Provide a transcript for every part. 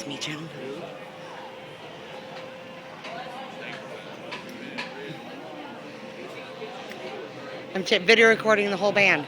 Nice to meet you. I'm video recording the whole band.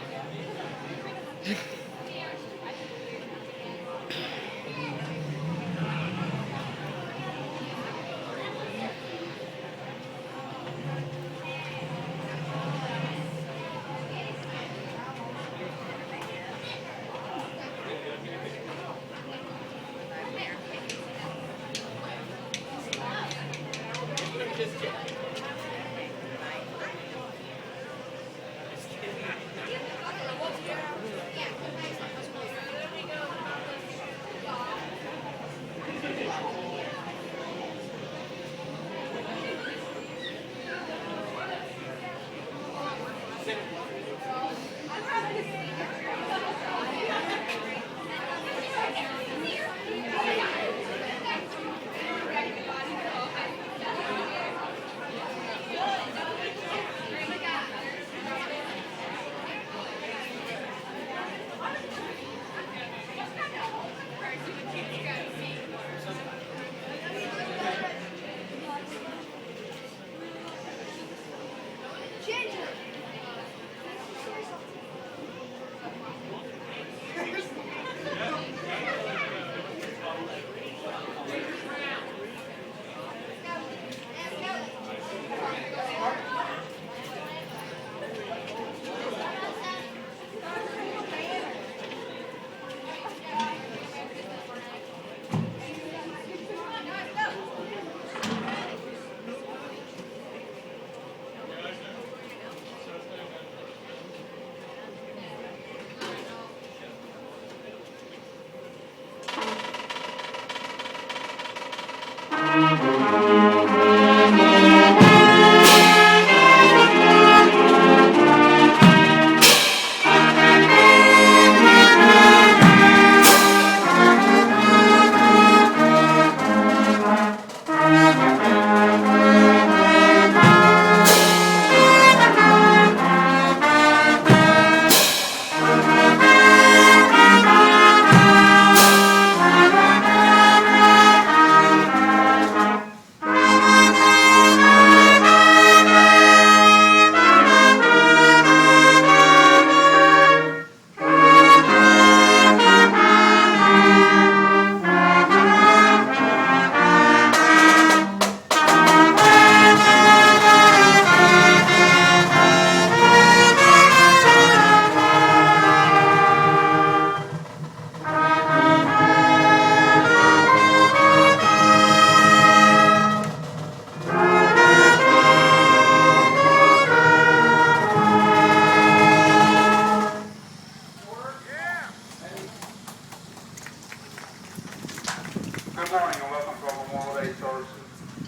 Good morning and welcome to our Memorial Day services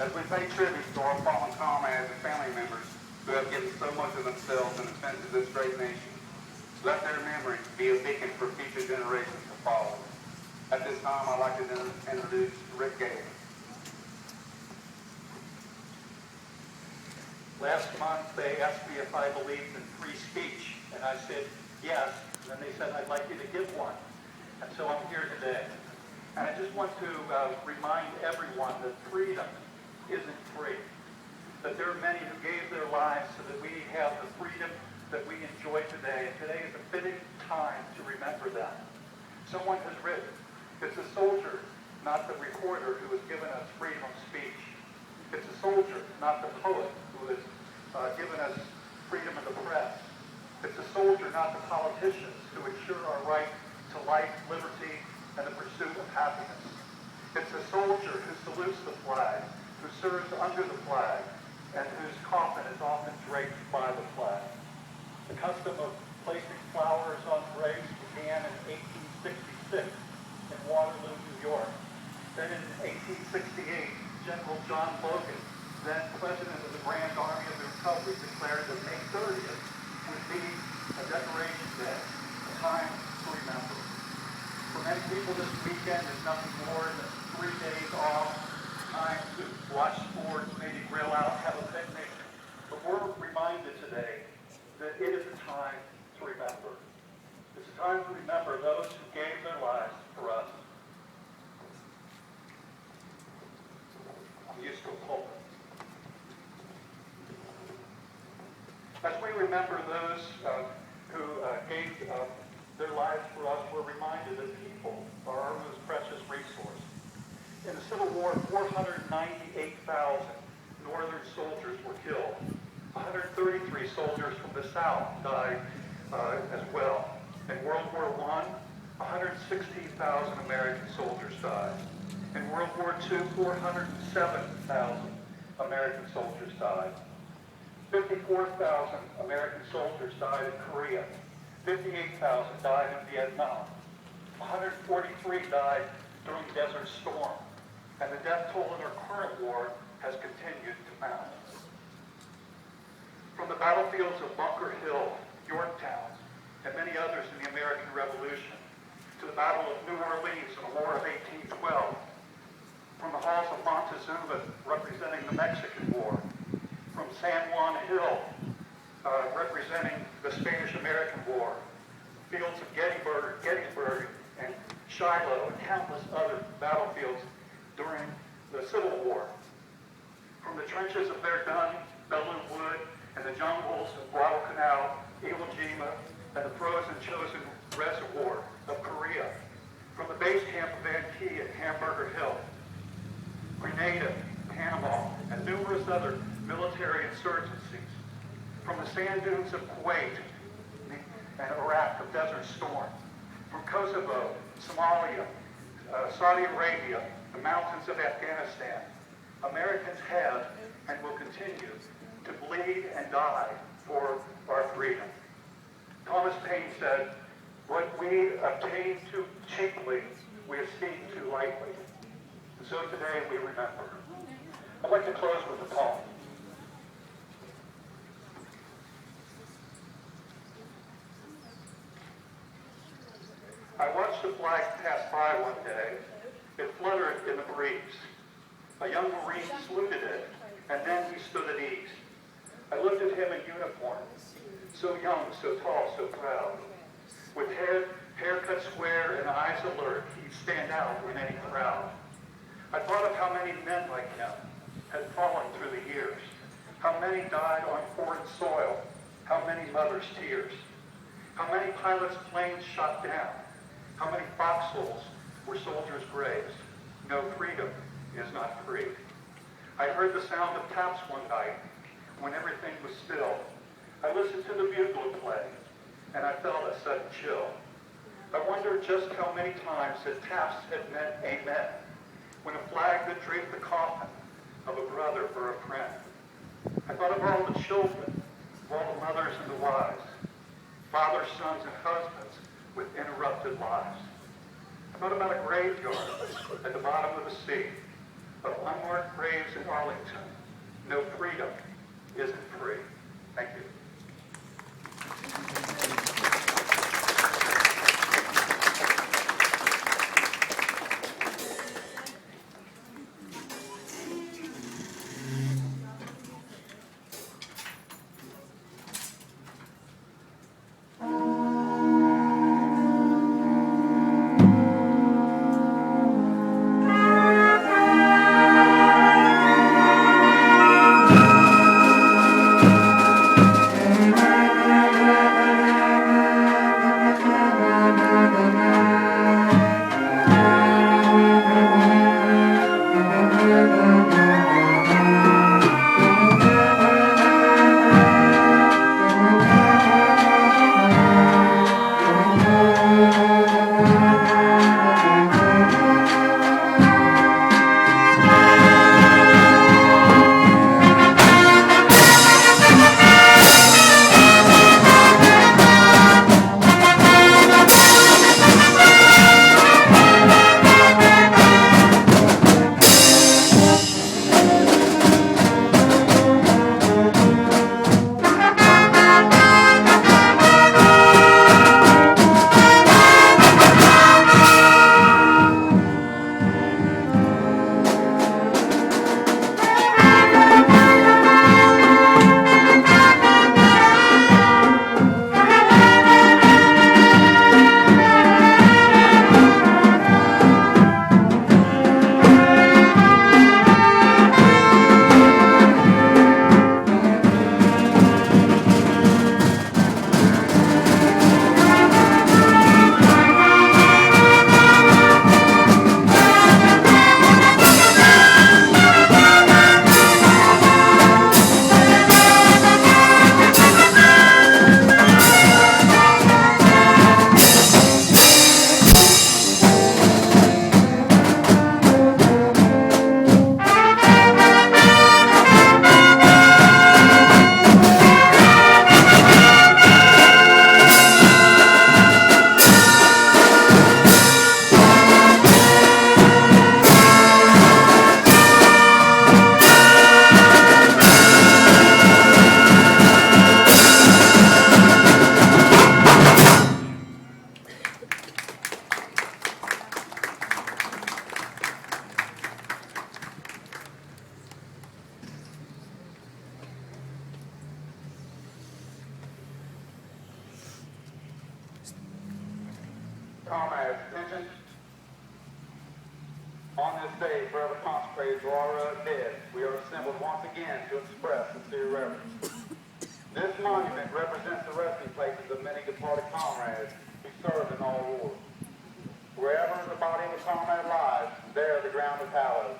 as we pay tribute to our fallen comrades and family members who have given so much of themselves in defense of this great nation. Let their memory be a beacon for future generations to follow. At this time, I'd like to introduce Rick Gale. Last month, they asked me if I believed in free speech, and I said yes, and then they said, I'd like you to give one. And so I'm here today. And I just want to remind everyone that freedom isn't free, that there are many who gave their lives so that we have the freedom that we enjoy today, and today is a fitting time to remember that. Someone has written, it's a soldier, not the reporter, who has given us freedom of speech. It's a soldier, not the poet, who has given us freedom of the press. It's a soldier, not the politicians, who ensure our right to life, liberty, and the pursuit of happiness. It's a soldier who salutes the flag, who serves under the flag, and whose coffin is often draped by the flag. The custom of placing flowers on graves began in 1866 in Waterloo, New York. Then in 1868, General John Logan, then President of the Grand Army of the Republic, declared that May 30th would be a Decoration Day, a time to remember. For many people this weekend is nothing more than 3 days off, time to watch sports, maybe grill out, have a picnic. But we're reminded today that it is a time to remember. It's a time to remember those who gave their lives for us. As we remember those who gave their lives for us, we're reminded that people are our most precious resource. In the Civil War, 498,000 Northern soldiers were killed. 133 soldiers from the South died as well. In World War I, 116,000 American soldiers died. In World War II, 407,000 American soldiers died. 54,000 American soldiers died in Korea. 58,000 died in Vietnam. 143 died during Desert Storm. And the death toll in our current war has continued to mount. From the battlefields of Bunker Hill, Yorktown, and many others in the American Revolution, to the Battle of New Orleans in the War of 1812, from the halls of Montezuma representing the Mexican War, from San Juan Hill representing the Spanish-American War, fields of Gettysburg and Shiloh, and countless other battlefields during the Civil War. From the trenches of Verdun, Belleau Wood, and the jungles of Guadalcanal, Iwo Jima, and the frozen chosen reservoir of Korea. From the base camp of Antietam at Hamburger Hill, Grenada, Panama, and numerous other military insurgencies. From the sand dunes of Kuwait and Iraq of Desert Storm. From Kosovo, Somalia, Saudi Arabia, the mountains of Afghanistan, Americans have and will continue to bleed and die for our freedom. Thomas Paine said, "What we obtain too cheaply, we esteem too lightly." And so today we remember. I'd like to close with a poem. I watched the flag pass by one day. It fluttered in the breeze. A young Marine saluted it, and then he stood at ease. I looked at him in uniform, so young, so tall, so proud. With haircut square and eyes alert, he'd stand out in any crowd. I thought of how many men like him had fallen through the years, how many died on foreign soil, how many mothers' tears, how many pilots' planes shot down, how many foxholes were soldiers' graves. No, freedom is not free. I heard the sound of taps one night when everything was still. I listened to the bugle play, and I felt a sudden chill. I wondered just how many times that taps had meant amen, when a flag that draped the coffin of a brother or a friend. I thought of all the children, of all the mothers and the wives, fathers, sons, and husbands with interrupted lives. I thought about a graveyard at the bottom of the sea, of unmarked graves in Arlington. No, freedom isn't free. Thank you. Comrades, attention. On this day forever consecrated to our dead, we are assembled once again to express sincere reverence. This monument represents the resting places of many departed comrades who served in all wars. Wherever the body of a comrade lies, there the ground is hallowed.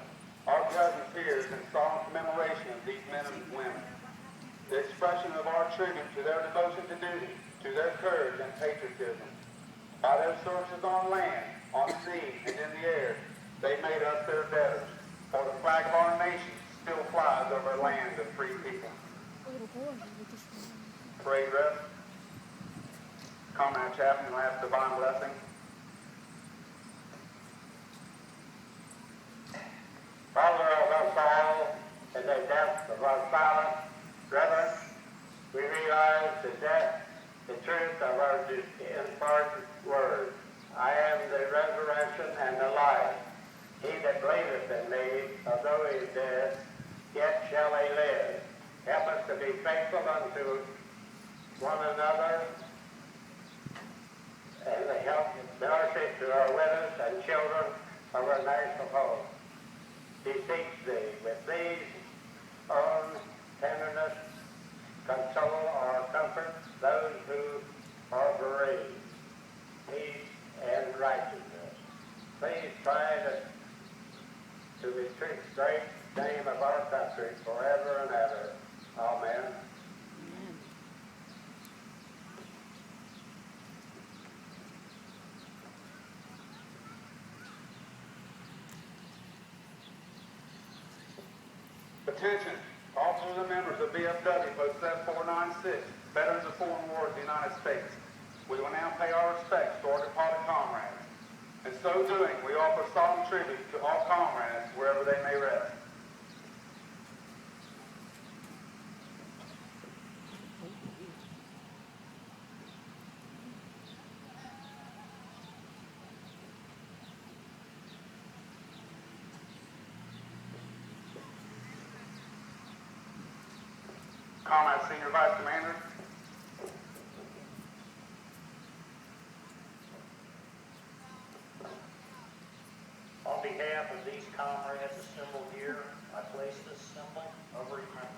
Our presence here is in solemn commemoration of these men and women. The expression of our tribute to their devotion to duty, to their courage and patriotism. By their services on land, on sea, and in the air, they made us their debtors, for the flag of our nation still flies over a land of free people. Parade rest. Comrade Chaplain will ask divine blessing. Father of us all, in the depth of our silent reverence, we realize the truth of our important words. I am the resurrection and the life. He that believeth in me, although he is dead, yet shall he live. Help us to be faithful unto one another, and help mercy to our widows and children of our national home. Beseech thee with these own tenderness, console or comfort those who are bereaved, peace and righteousness. Please try to retreat great name of our country forever and ever. Amen. Attention, all to the members of BFW Post 7496, veterans of foreign wars of the United States. We will now pay our respects to our departed comrades. In so doing, we offer solemn tribute to all comrades wherever they may rest. Comrade Senior Vice Commander. On behalf of these comrades assembled here, I place this symbol of remembrance.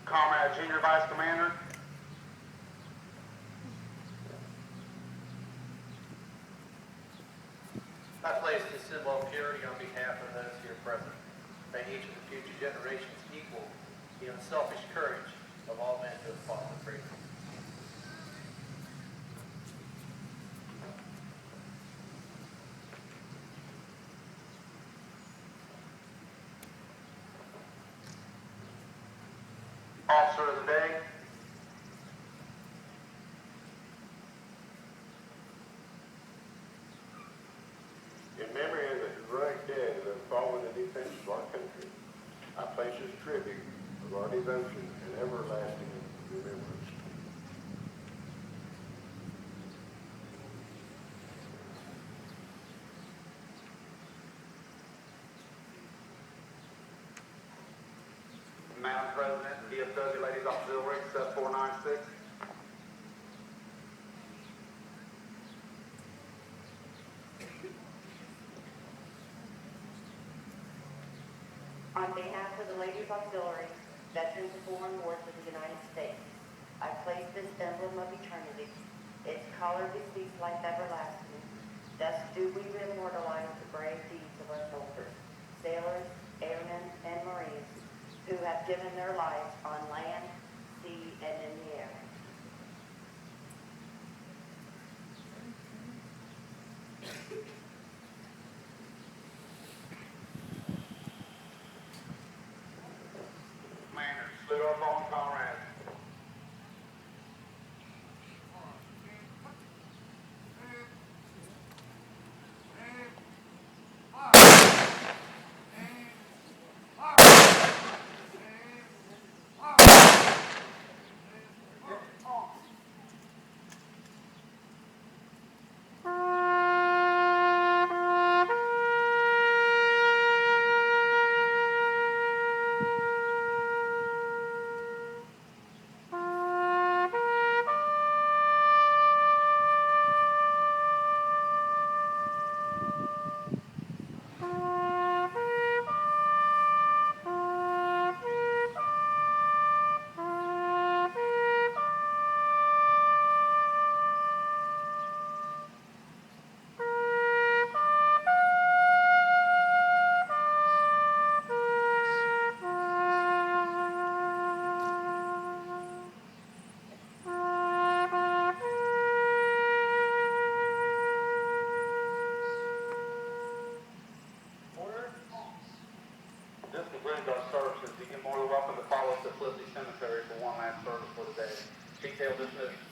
Comrade Junior Vice Commander. I place this symbol of purity on behalf of those here present. May each of the future generations equal the unselfish courage of all men who have fought for freedom. Officer of the Day. In memory of the heroic dead who have fallen in defense of our country, I place this tribute of our devotion and everlasting remembrance. Madam President, DFW Ladies Auxiliary, set 496. On behalf of the Ladies Auxiliary, veterans of foreign wars of the United States, I place this emblem of eternity, its color beseems life everlasting. Thus do we immortalize the brave deeds of our soldiers, sailors, airmen, and Marines, who have given their lives on land, sea, and in the air. Commander, salute our fallen comrades. Felicity Cemetery for one last service for the day. Detail dismissed.